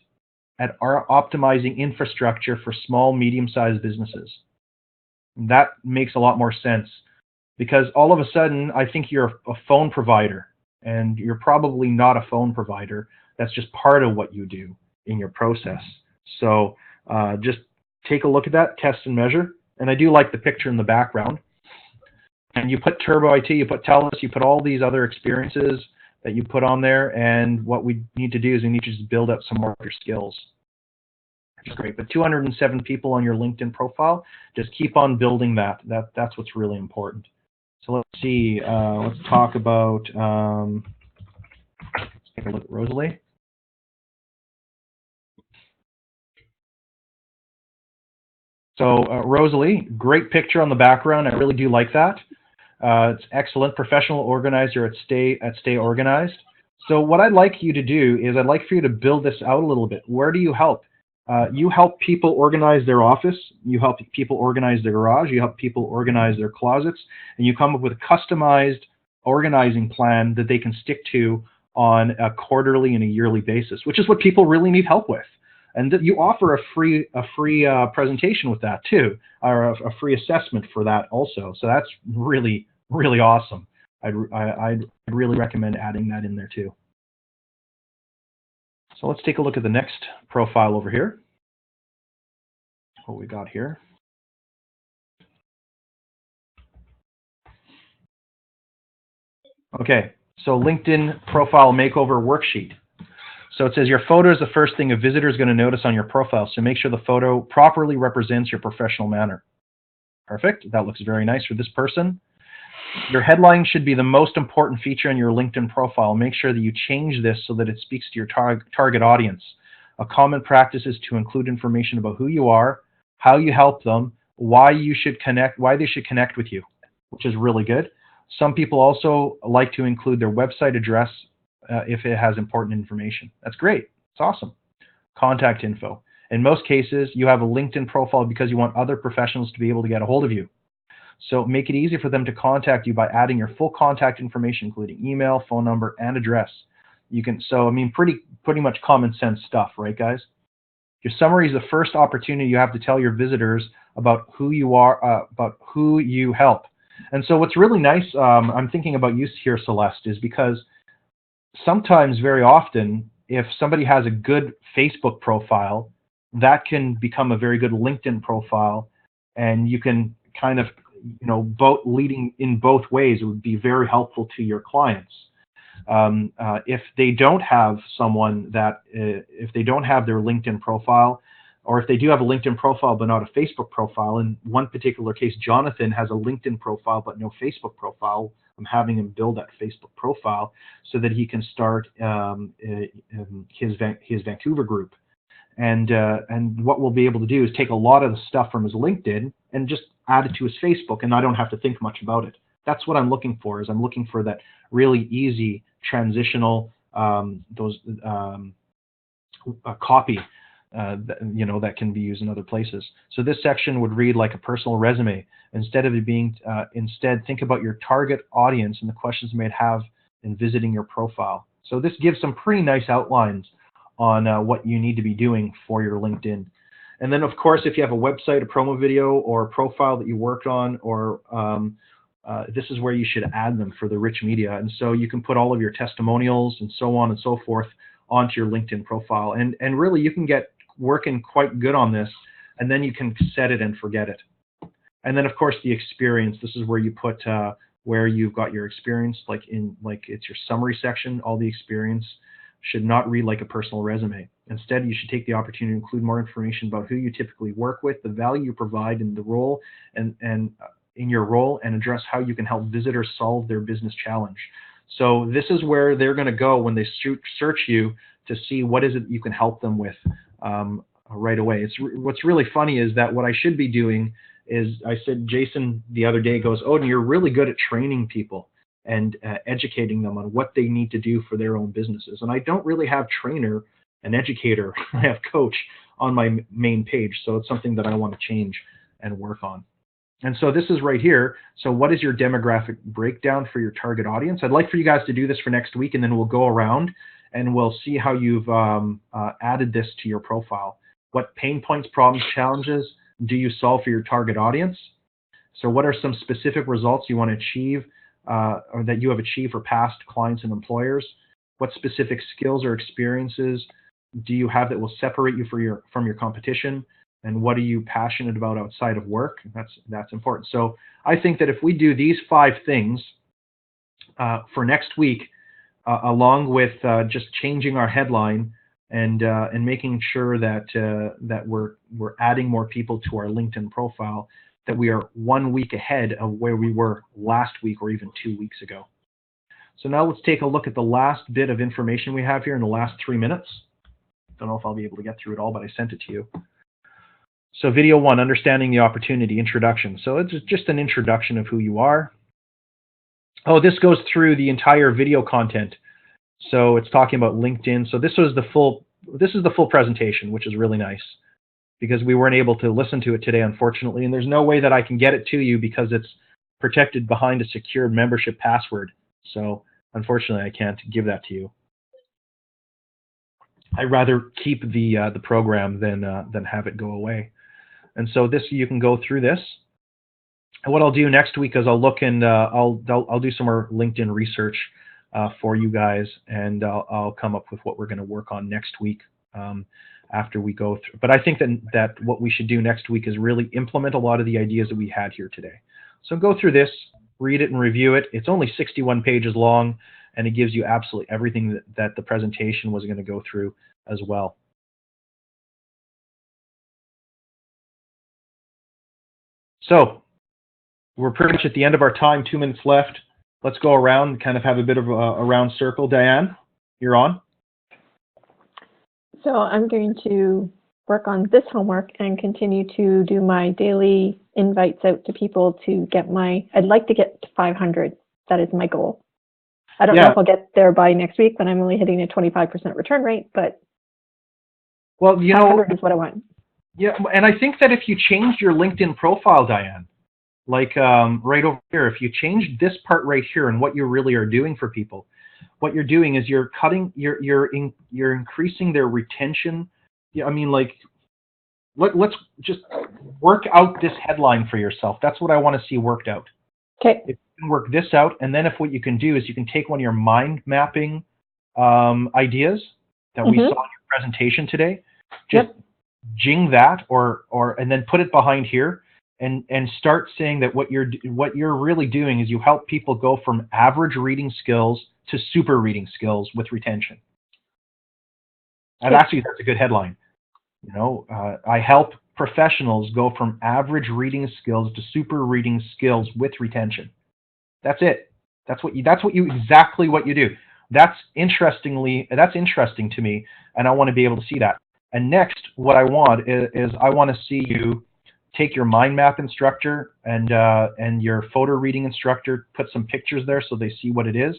at optimizing infrastructure for small, medium-sized businesses. That makes a lot more sense, because all of a sudden, I think you're a phone provider, and you're probably not a phone provider. That's just part of what you do in your process. So Just take a look at that, test and measure. And I do like the picture in the background. And you put Turbo IT, you put TELUS, you put all these other experiences that you put on there. And what we need to do is we need to just build up some more of your skills. Which is great. But 207 people on your LinkedIn profile, just keep on building that. That's what's really important. So let's see. Let's talk about, let's take a look at Rosalie. So Rosalie, great picture on the background. I really do like that. It's excellent. Professional organizer at Stay Organized. So what I'd like you to do is I'd like for you to build this out a little bit. Where do you help? You help people organize their office. You help people organize their garage. You help people organize their closets. And you come up with a customized organizing plan that they can stick to on a quarterly and a yearly basis, which is what people really need help with. And you offer a free presentation with that too, or a free assessment for that also. So that's really, really awesome. I'd really recommend adding that in there too. So let's take a look at the next profile over here. What we got here. Okay, so LinkedIn profile makeover worksheet. So it says your photo is the first thing a visitor is going to notice on your profile, so make sure the photo properly represents your professional manner. Perfect, that looks very nice for this person. Your headline should be the most important feature in your LinkedIn profile. Make sure that you change this so that it speaks to your target audience. A common practice is to include information about who you are, how you help them, why they should connect with you, which is really good. Some people also like to include their website address if it has important information. That's great. It's awesome. Contact info. In most cases, you have a LinkedIn profile because you want other professionals to be able to get a hold of you. So make it easy for them to contact you by adding your full contact information, including email, phone number, and address. You can, so I mean, pretty much common sense stuff, right, guys? Your summary is the first opportunity you have to tell your visitors about who you are, about who you help. And so what's really nice, I'm thinking about you here, Celeste, is because sometimes, very often, if somebody has a good Facebook profile, that can become a very good LinkedIn profile, and you can kind of, you know, both leading in both ways. It would be very helpful to your clients. If they don't have someone that, if they don't have their LinkedIn profile, or if they do have a LinkedIn profile but not a Facebook profile, in one particular case, Jonathan has a LinkedIn profile but no Facebook profile. I'm having him build that Facebook profile so that he can start his Vancouver group. And what we'll be able to do is take a lot of the stuff from his LinkedIn and just add it to his Facebook, and I don't have to think much about it. That's what I'm looking for. Is I'm looking for that really easy transitional copy that can be used in other places. So this section would read like a personal resume. Instead of it being, instead think about your target audience and the questions you may have in visiting your profile. So this gives some pretty nice outlines on what you need to be doing for your LinkedIn. And then, of course, if you have a website, a promo video, or a profile that you worked on, or this is where you should add them for the rich media. And so you can put all of your testimonials and so on and so forth onto your LinkedIn profile. And really, you can get working quite good on this, and then you can set it and forget it. And then, of course, the experience. This is where you put where you've got your experience, like it's your summary section. All the experience should not read like a personal resume. Instead, you should take the opportunity to include more information about who you typically work with, the value you provide in the role, and in your role, and address how you can help visitors solve their business challenge. So this is where they're going to go when they search you to see what is it you can help them with right away. What's really funny is that what I should be doing is, I said, Jason the other day goes, Odin, you're really good at training people and educating them on what they need to do for their own businesses. And I don't really have trainer and educator, I have coach on my main page. So it's something that I want to change and work on. And so this is right here. So what is your demographic breakdown for your target audience? I'd like for you guys to do this for next week, and then we'll go around and we'll see how you've added this to your profile. What pain points, problems, challenges do you solve for your target audience? So what are some specific results you want to achieve or that you have achieved for past clients and employers? What specific skills or experiences do you have that will separate you from your competition? And what are you passionate about outside of work? That's important. So I think that if we do these 5 things for next week, along with just changing our headline and making sure that we're adding more people to our LinkedIn profile, that we are 1 week ahead of where we were last week or even 2 weeks ago. So now let's take a look at the last bit of information we have here in the last 3 minutes. Don't know if I'll be able to get through it all, but I sent it to you. So video 1, understanding the opportunity, introduction. So it's just an introduction of who you are. Oh, this goes through the entire video content. So it's talking about LinkedIn. So this is the full presentation, which is really nice, because we weren't able to listen to it today, unfortunately, and there's no way that I can get it to you because it's protected behind a secured membership password. So unfortunately, I can't give that to you. I'd rather keep the program than have it go away. And so this, you can go through this. And what I'll do next week is I'll look and I'll do some more LinkedIn research for you guys, and I'll come up with what we're going to work on next week after we go through. But I think that what we should do next week is really implement a lot of the ideas that we had here today. So go through this, read it and review it. It's only 61 pages long, and it gives you absolutely everything that the presentation was going to go through as well. So we're pretty much at the end of our time, 2 minutes left. Let's go around, kind of have a bit of a round circle. Diane, you're on. So I'm going to work on this homework and continue to do my daily invites out to people to get I'd like to get to 500. That is my goal. I don't know if I'll get there by next week, but I'm only hitting a 25% return rate, but well, you 500 is what I want. Yeah, and I think that if you changed your LinkedIn profile, Diane, like right over here, if you change this part right here and what you really are doing for people, what you're doing is you're increasing their retention. Yeah, I mean, like, let's just work out this headline for yourself. That's what I want to see worked out. Okay. If you can work this out, and then if what you can do is you can take one of your mind mapping ideas that we saw in your presentation today, just jing that and then put it behind here and start saying that what you're really doing is you help people go from average reading skills to super reading skills with retention. And actually, that's a good headline. You know, I help professionals go from average reading skills to super reading skills with retention. That's it. That's exactly what you do. That's interesting to me, and I want to be able to see that. And next, what I want is I want to see you take your mind map instructor and your photo reading instructor, put some pictures there so they see what it is,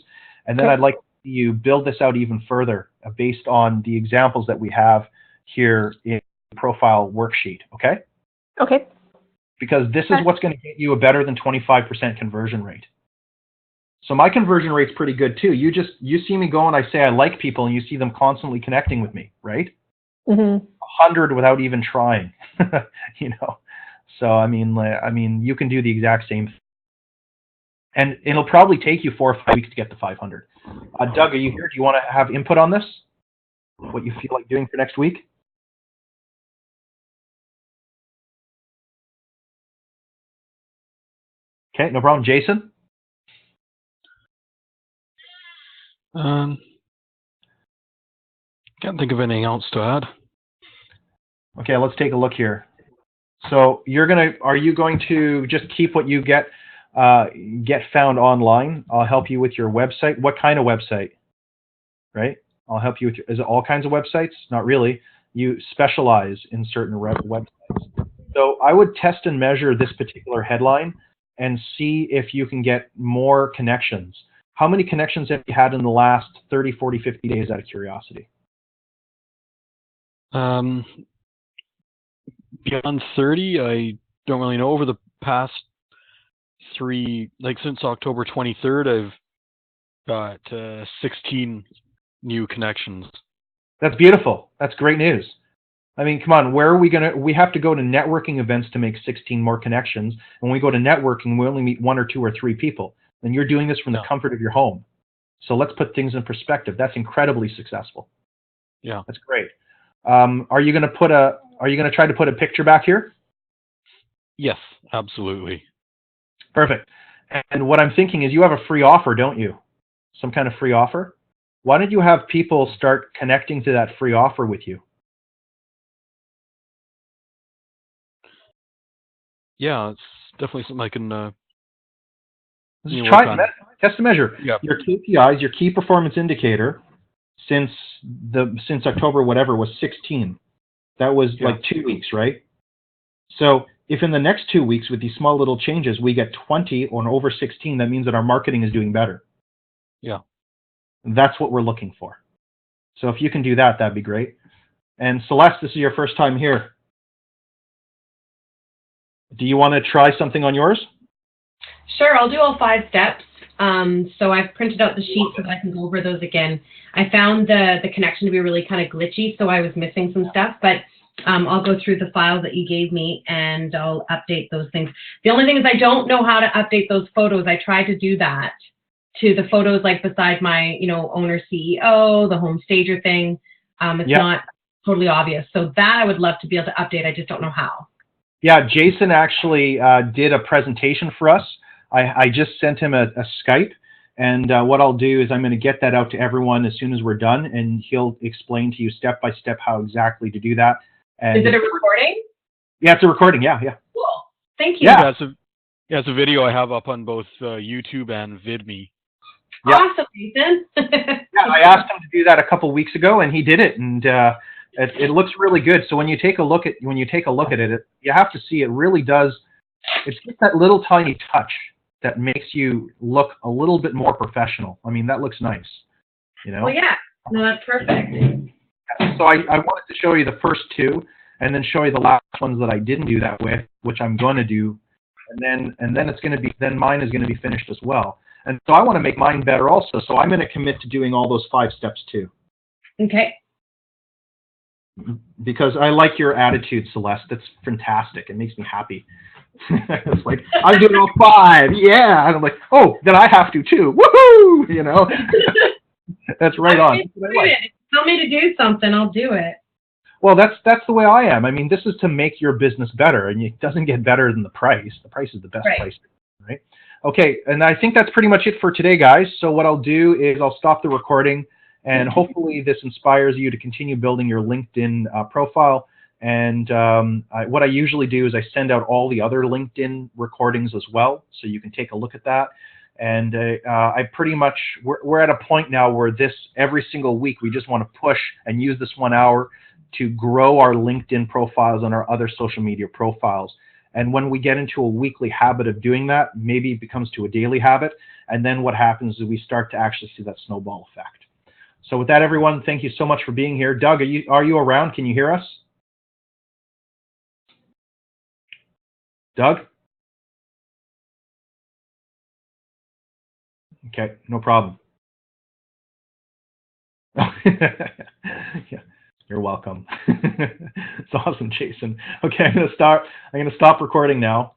and then I'd like to see you build this out even further based on the examples that we have here in the profile worksheet. Okay? Okay. Because this is what's going to get you a better than 25% conversion rate. So my conversion rate's pretty good too. You see me go and I say I like people, and you see them constantly connecting with me, right? 100 without even trying, you know. So I mean, you can do the exact same thing. And it'll probably take you 4 or 5 weeks to get to 500. Doug, are you here? Do you want to have input on this? What you feel like doing for next week? Okay, no problem. Jason? Can't think of anything else to add. Okay, let's take a look here. So are you going to just keep what you get found online? I'll help you with your website. What kind of website? Right? I'll help you with is it all kinds of websites? Not really. You specialize in certain websites. So I would test and measure this particular headline and see if you can get more connections. How many connections have you had in the last 30, 40, 50 days out of curiosity? Beyond 30, I don't really know. Over the past since October 23rd, I've got 16 new connections. That's beautiful. That's great news. I mean, come on, we have to go to networking events to make 16 more connections. When we go to networking, we only meet 1 or 2 or 3 people. And you're doing this from the comfort of your home. So let's put things in perspective. That's incredibly successful. Yeah. That's great. Are you going to try to put a picture back here? Yes, absolutely. Perfect. And what I'm thinking is you have a free offer, don't you? Some kind of free offer? Why don't you have people start connecting to that free offer with you? Yeah, it's definitely something I can Just work try on. test and measure. Yeah. Your KPIs, your key performance indicator, since October whatever was 16. That was like 2 weeks, right? So if in the next 2 weeks with these small little changes we get 20 or over 16, that means that our marketing is doing better. Yeah. That's what we're looking for. So if you can do that, that'd be great. And Celeste, this is your first time here. Do you want to try something on yours? Sure, I'll do all 5 steps. So I've printed out the sheet so that I can go over those again. I found the connection to be really kind of glitchy, so I was missing some stuff, but I'll go through the files that you gave me and I'll update those things. The only thing is I don't know how to update those photos. I tried to do that to the photos like beside my, owner CEO, the home stager thing. It's not totally obvious. So that I would love to be able to update. I just don't know how. Yeah, Jason actually did a presentation for us. I just sent him a Skype, and what I'll do is I'm going to get that out to everyone as soon as we're done, and he'll explain to you step by step how exactly to do that. And is it a recording? Yeah, it's a recording. Yeah. Cool. Thank you. Yeah. It's a video I have up on both YouTube and VidMe. Yeah. Awesome, Ethan. Yeah, I asked him to do that a couple weeks ago, and he did it, and it looks really good. So when you take a look at it, you have to see it really does. It's just that little tiny touch that makes you look a little bit more professional. I mean, that looks nice, Well, yeah. No, that's perfect. So I wanted to show you the first 2, and then show you the last ones that I didn't do that with, which I'm going to do, and then mine is going to be finished as well. And so I want to make mine better also. So I'm going to commit to doing all those 5 steps too. Okay. Because I like your attitude, Celeste. That's fantastic. It makes me happy. It's like, I'm doing all 5. Yeah. And I'm like, oh, then I have to too. Woohoo! That's right on. If you tell me to do something, I'll do it. Well, that's the way I am. I mean, this is to make your business better, and it doesn't get better than the price. The price is the best price, right? Okay, and I think that's pretty much it for today, guys. So what I'll do is I'll stop the recording, and hopefully this inspires you to continue building your LinkedIn profile. And what I usually do is I send out all the other LinkedIn recordings as well, so you can take a look at that. And I pretty much, we're at a point now where every single week, we just want to push and use this 1 hour to grow our LinkedIn profiles and our other social media profiles. And when we get into a weekly habit of doing that, maybe it becomes to a daily habit. And then what happens is we start to actually see that snowball effect. So with that, everyone, thank you so much for being here. Doug, are you around? Can you hear us? Doug? Okay, no problem. Yeah, you're welcome. It's awesome, Jason. Okay, I'm gonna stop recording now.